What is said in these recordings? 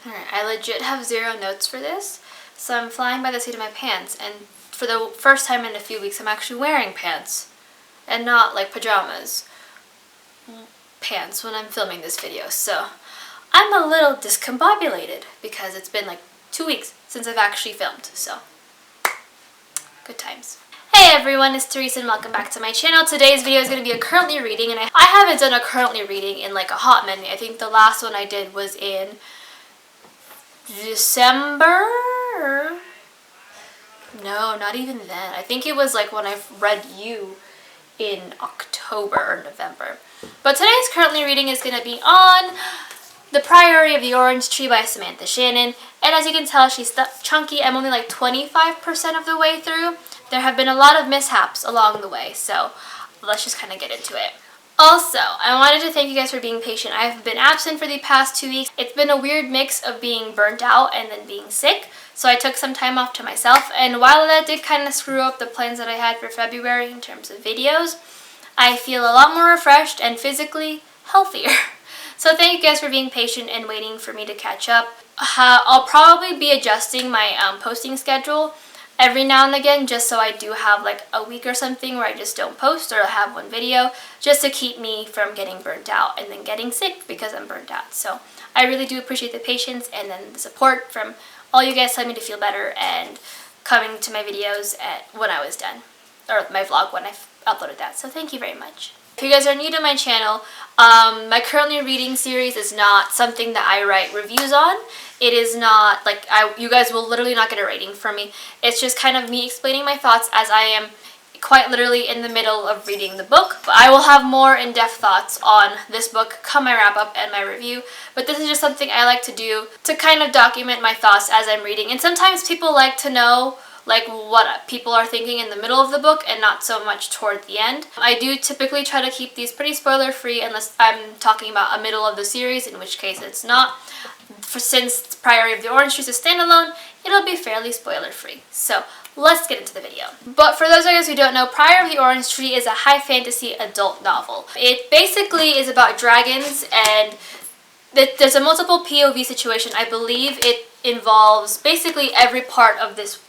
Alright, I legit have 0 notes for this, so I'm flying by the seat of my pants, and for the first time in a few weeks I'm actually wearing pants, and not like pajamas pants when I'm filming this video, so I'm a little discombobulated because it's been like 2 weeks since I've actually filmed, so good times. Hey everyone, it's Teresa and welcome back to my channel. Today's video is going to be a currently reading, and I haven't done a currently reading in like a hot minute. I think the last one I did was in December? No, not even then. I think it was like when I read You in October or November. But today's currently reading is going to be on The Priory of the Orange Tree by Samantha Shannon. And as you can tell, she's chunky. I'm only like 25% of the way through. There have been a lot of mishaps along the way, so let's just kind of get into it. Also, I wanted to thank you guys for being patient. I've been absent for the past 2 weeks. It's been a weird mix of being burnt out and then being sick, so I took some time off to myself, and while that did kind of screw up the plans that I had for February in terms of videos, I feel a lot more refreshed and physically healthier. So thank you guys for being patient and waiting for me to catch up. I'll probably be adjusting my posting schedule every now and again, just so I do have like a week or something where I just don't post or have one video, just to keep me from getting burnt out and then getting sick because I'm burnt out. So I really do appreciate the patience and then the support from all you guys telling me to feel better and coming to my videos when I was done, or my vlog when I uploaded that. So thank you very much. If you guys are new to my channel, my currently reading series is not something that I write reviews on. It is not, like, you guys will literally not get a rating from me. It's just kind of me explaining my thoughts as I am quite literally in the middle of reading the book. But I will have more in-depth thoughts on this book come my wrap-up and my review. But this is just something I like to do to kind of document my thoughts as I'm reading. And sometimes people like to know like what people are thinking in the middle of the book and not so much toward the end. I do typically try to keep these pretty spoiler free unless I'm talking about a middle of the series, in which case it's not. Since Priory of the Orange Tree is a standalone, it'll be fairly spoiler free. So let's get into the video. But for those of you guys who don't know, Priory of the Orange Tree is a high fantasy adult novel. It basically is about dragons, and there's a multiple POV situation. I believe it involves basically every part of this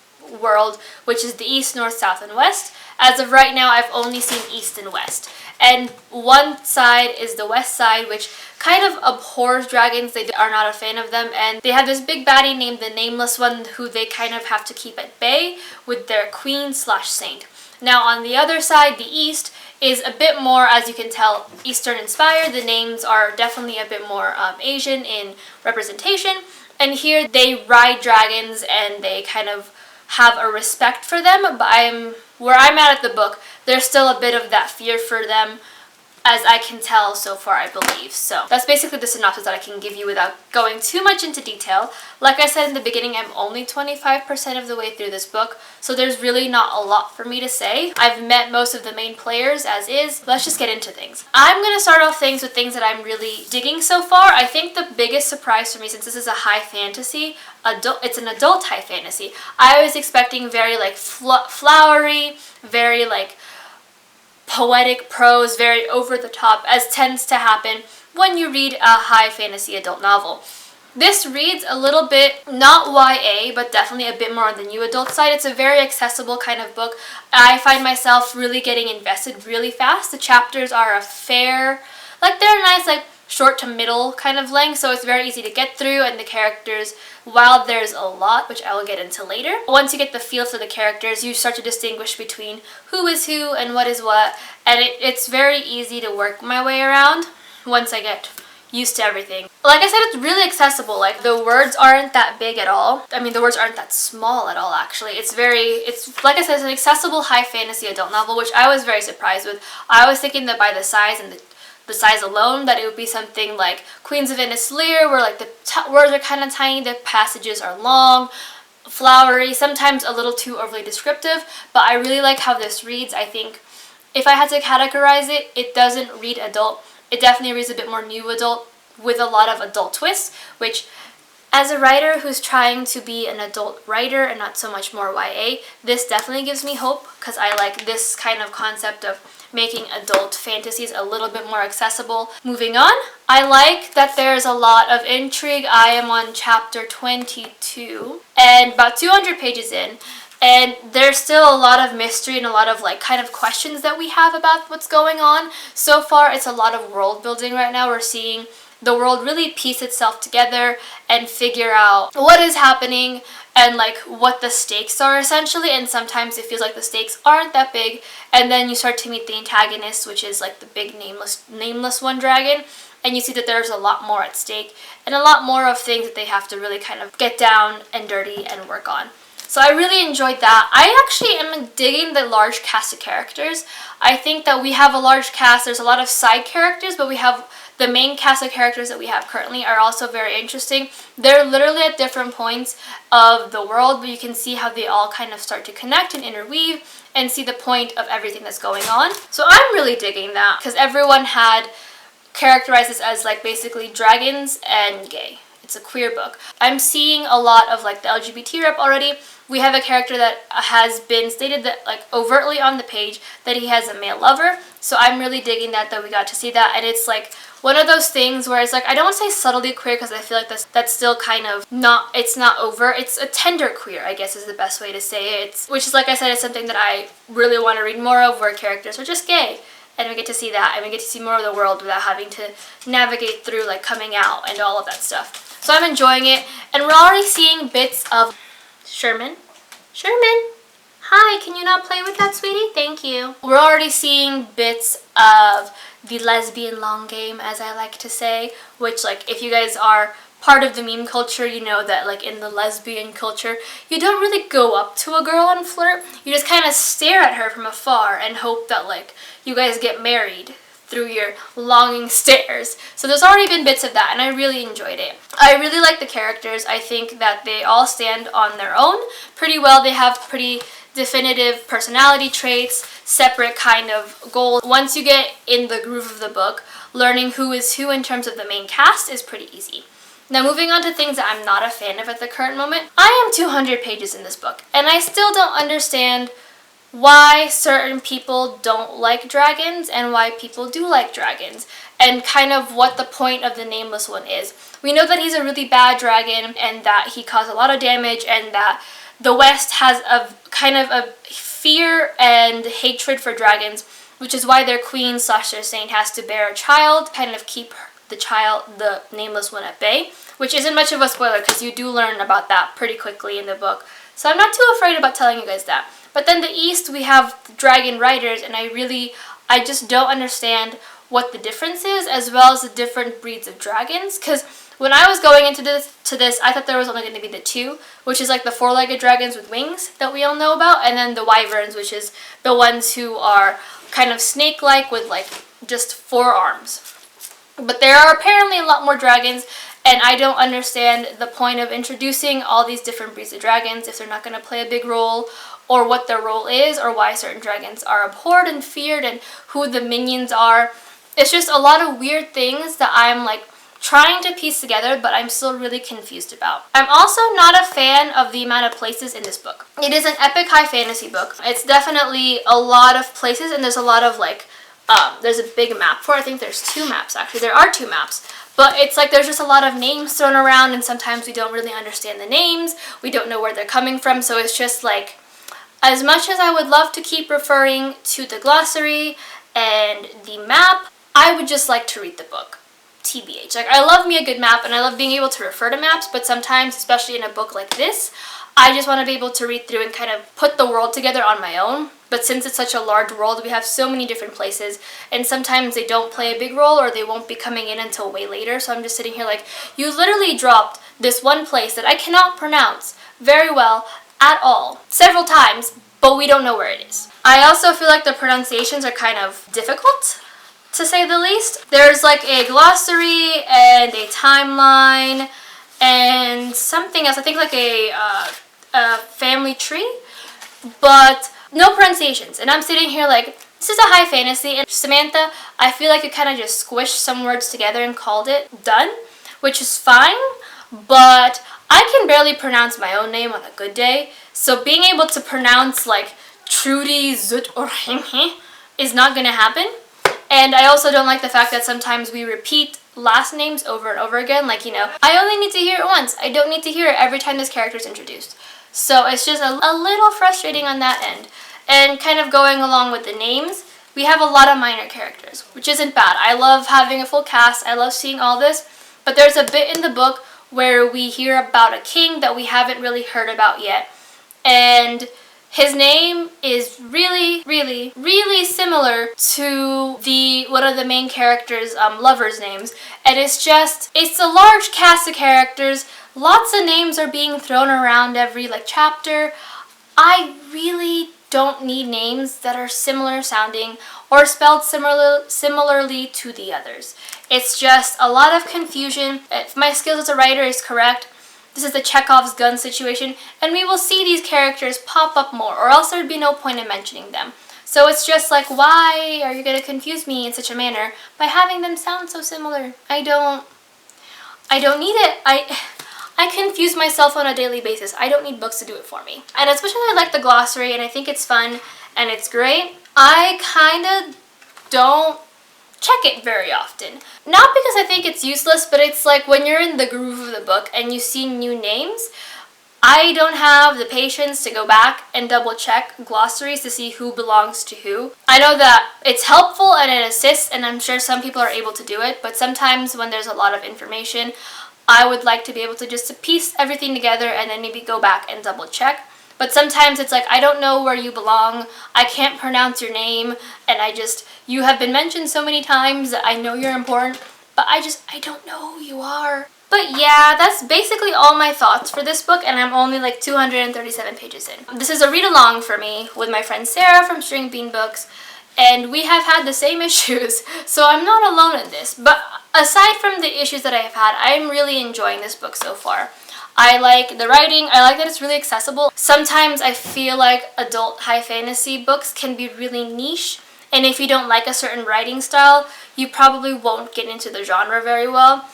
world, which is the east, north, south, and west. As of right now, I've only seen east and west. And one side is the west side, which kind of abhors dragons. They are not a fan of them. And they have this big baddie named the Nameless One, who they kind of have to keep at bay with their queen/saint. Now on the other side, the east, is a bit more, as you can tell, Eastern inspired. The names are definitely a bit more Asian in representation. And here they ride dragons and they kind of have a respect for them, but where I'm at the book, there's still a bit of that fear for them, as I can tell so far, I believe. So that's basically the synopsis that I can give you without going too much into detail. Like I said in the beginning, I'm only 25% of the way through this book, so there's really not a lot for me to say. I've met most of the main players as is. Let's just get into things. I'm going to start off things with things that I'm really digging so far. I think the biggest surprise for me, since this is a high fantasy, it's an adult high fantasy, I was expecting very like flowery, very like poetic prose, very over the top, as tends to happen when you read a high fantasy adult novel. This reads a little bit, not YA, but definitely a bit more on the new adult side. It's a very accessible kind of book. I find myself really getting invested really fast. The chapters are a fair, like they're nice, like short to middle kind of length, so it's very easy to get through, and the characters, while there's a lot, which I will get into later, once you get the feel for the characters, you start to distinguish between who is who and what is what, and it's very easy to work my way around once I get used to everything. Like I said, it's really accessible. Like, the words aren't that big at all. I mean, the words aren't that small at all, actually. It's like I said, it's an accessible high fantasy adult novel, which I was very surprised with. I was thinking that by the size and the size alone, that it would be something like Queens of Innis Lear, where like the words are kind of tiny, the passages are long, flowery, sometimes a little too overly descriptive, but I really like how this reads. I think if I had to categorize it, it doesn't read adult. It definitely reads a bit more new adult with a lot of adult twists, which as a writer who's trying to be an adult writer and not so much more YA, this definitely gives me hope, because I like this kind of concept of making adult fantasies a little bit more accessible. Moving on, I like that there's a lot of intrigue. I am on chapter 22 and about 200 pages in. And there's still a lot of mystery and a lot of like kind of questions that we have about what's going on. So far, it's a lot of world building right now. We're seeing the world really piece itself together and figure out what is happening and like what the stakes are essentially. And sometimes it feels like the stakes aren't that big. And then you start to meet the antagonist, which is like the big nameless one dragon. And you see that there's a lot more at stake and a lot more of things that they have to really kind of get down and dirty and work on. So I really enjoyed that. I actually am digging the large cast of characters. I think that we have a large cast. There's a lot of side characters, but we have the main cast of characters that we have currently are also very interesting. They're literally at different points of the world, but you can see how they all kind of start to connect and interweave and see the point of everything that's going on. So I'm really digging that because everyone had characterized this as like basically dragons and gay. It's a queer book. I'm seeing a lot of like the LGBT rep already. We have a character that has been stated that like overtly on the page that he has a male lover. So I'm really digging that we got to see that. And it's like one of those things where it's like, I don't want to say subtly queer because I feel like that's still kind of not, it's not overt. It's a tender queer, I guess is the best way to say it. Which is, like I said, it's something that I really want to read more of, where characters are just gay. And we get to see that, and we get to see more of the world without having to navigate through like coming out and all of that stuff. So I'm enjoying it, and we're already seeing bits of Sherman, hi, can you not play with that, sweetie? Thank you. We're already seeing bits of the lesbian long game, as I like to say, which like if you guys are part of the meme culture, you know that like in the lesbian culture, you don't really go up to a girl and flirt. You just kind of stare at her from afar and hope that like you guys get married through your longing stares. So there's already been bits of that, and I really enjoyed it. I really like the characters. I think that they all stand on their own pretty well. They have pretty definitive personality traits, separate kind of goals. Once you get in the groove of the book, learning who is who in terms of the main cast is pretty easy. Now moving on to things that I'm not a fan of at the current moment. I am 200 pages in this book, and I still don't understand why certain people don't like dragons and why people do like dragons, and kind of what the point of the nameless one is. We know that he's a really bad dragon and that he caused a lot of damage, and that the West has a kind of a fear and hatred for dragons, which is why their queen / their saint has to bear a child, kind of keep the nameless one at bay, which isn't much of a spoiler because you do learn about that pretty quickly in the book. So I'm not too afraid about telling you guys that. But then the East, we have dragon riders, and I just don't understand what the difference is, as well as the different breeds of dragons. Because when I was going into this, I thought there was only going to be the two, which is like the four-legged dragons with wings that we all know about, and then the wyverns, which is the ones who are kind of snake-like with like just 4 arms. But there are apparently a lot more dragons, and I don't understand the point of introducing all these different breeds of dragons if they're not going to play a big role, or what their role is, or why certain dragons are abhorred and feared, and who the minions are. It's just a lot of weird things that I'm like trying to piece together, but I'm still really confused about. I'm also not a fan of the amount of places in this book. It is an epic high fantasy book. It's definitely a lot of places, and there's a lot of like, there's a big map for it. I think there's 2 maps actually. There are 2 maps. But it's like there's just a lot of names thrown around, and sometimes we don't really understand the names. We don't know where they're coming from, so it's just like, as much as I would love to keep referring to the glossary and the map, I would just like to read the book. TBH. Like, I love me a good map, and I love being able to refer to maps, but sometimes, especially in a book like this, I just want to be able to read through and kind of put the world together on my own. But since it's such a large world, we have so many different places, and sometimes they don't play a big role, or they won't be coming in until way later. So I'm just sitting here like, you literally dropped this one place that I cannot pronounce very well at all several times, but we don't know where it is. I also feel like the pronunciations are kind of difficult, to say the least. There's like a glossary and a timeline and something else. I think like a family tree, but no pronunciations. And I'm sitting here like, this is a high fantasy, and Samantha, I feel like you kind of just squished some words together and called it done, which is fine, but I can barely pronounce my own name on a good day. So being able to pronounce like Trudy Zut or is not going to happen. And I also don't like the fact that sometimes we repeat last names over and over again. Like, you know, I only need to hear it once. I don't need to hear it every time this character is introduced. So it's just a little frustrating on that end. And kind of going along with the names, we have a lot of minor characters, which isn't bad. I love having a full cast. I love seeing all this. But there's a bit in the book where we hear about a king that we haven't really heard about yet. And his name is really, really, really similar to one of the main characters' lovers' names. And it's a large cast of characters. Lots of names are being thrown around every chapter. I really don't need names that are similar sounding or spelled similarly to the others. It's just a lot of confusion. If my skills as a writer is correct, this is the Chekhov's gun situation, and we will see these characters pop up more, or else there'd be no point in mentioning them. So it's just like, why are you going to confuse me in such a manner by having them sound so similar? I don't need it. I confuse myself on a daily basis. I don't need books to do it for me. And especially I like the glossary, and I think it's fun, and it's great. I kind of don't check it very often. Not because I think it's useless, but it's like when you're in the groove of the book and you see new names, I don't have the patience to go back and double check glossaries to see who belongs to who. I know that it's helpful and it assists, and I'm sure some people are able to do it, but sometimes when there's a lot of information, I would like to be able to just piece everything together and then maybe go back and double check. But sometimes it's like, I don't know where you belong, I can't pronounce your name, and you have been mentioned so many times that I know you're important, but I don't know who you are. But yeah, that's basically all my thoughts for this book, and I'm only 237 pages in. This is a read-along for me with my friend Sarah from String Bean Books, and we have had the same issues, so I'm not alone in this. But aside from the issues that I have had, I'm really enjoying this book so far. I like the writing, I like that it's really accessible. Sometimes I feel like adult high fantasy books can be really niche, and if you don't like a certain writing style, you probably won't get into the genre very well.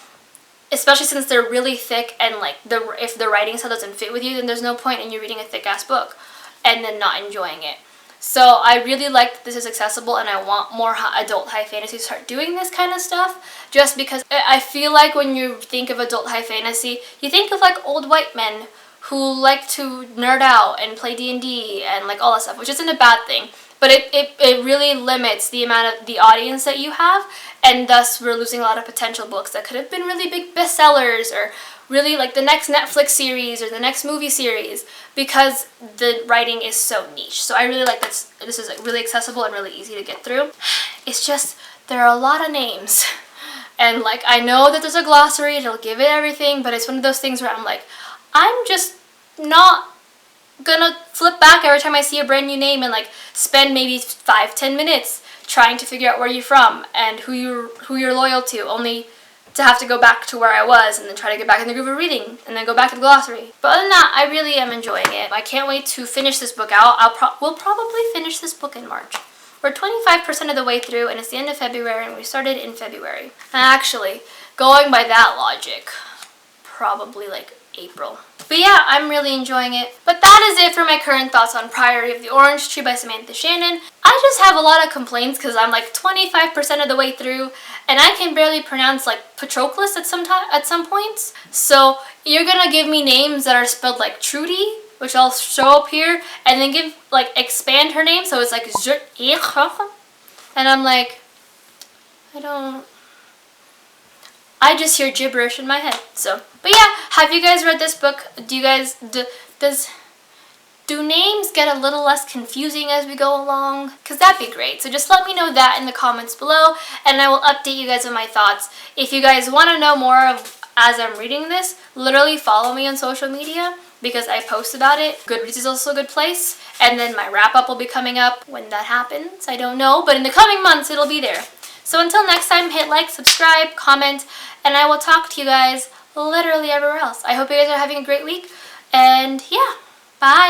Especially since they're really thick, and if the writing style doesn't fit with you, then there's no point in you reading a thick-ass book and then not enjoying it. So I really like that this is accessible, and I want more adult high fantasy to start doing this kind of stuff, just because I feel like when you think of adult high fantasy, you think of old white men who like to nerd out and play D&D and all that stuff, which isn't a bad thing, but it really limits the amount of the audience that you have, and thus we're losing a lot of potential books that could have been really big bestsellers, or really the next Netflix series or the next movie series, because the writing is so niche. So I really like this. This is really accessible and really easy to get through. It's just there are a lot of names, and I know that there's a glossary, it'll give it everything, but it's one of those things where I'm just not gonna flip back every time I see a brand new name and spend maybe 5-10 minutes trying to figure out where you're from and who you're loyal to, only to have to go back to where I was and then try to get back in the groove of reading and then go back to the glossary. But other than that, I really am enjoying it. I can't wait to finish this book out. We'll probably finish this book in March. We're 25% of the way through, and it's the end of February, and we started in February. Actually, going by that logic, probably April. But yeah, I'm really enjoying it. But that is it for my current thoughts on Priory of the Orange Tree by Samantha Shannon. I just have a lot of complaints because I'm 25% of the way through, and I can barely pronounce Patroclus at some points. So you're gonna give me names that are spelled Trudy, which I'll show up here, and then expand her name so it's and I'm I just hear gibberish in my head. So, but yeah, have you guys read this book? Do you guys, do names get a little less confusing as we go along? Because that'd be great. So just let me know that in the comments below, and I will update you guys on my thoughts. If you guys want to know more of as I'm reading this, literally follow me on social media, because I post about it. Goodreads is also a good place, and then my wrap-up will be coming up. When that happens, I don't know, but in the coming months, it'll be there. So until next time, hit like, subscribe, comment, and I will talk to you guys literally everywhere else. I hope you guys are having a great week, and yeah, bye!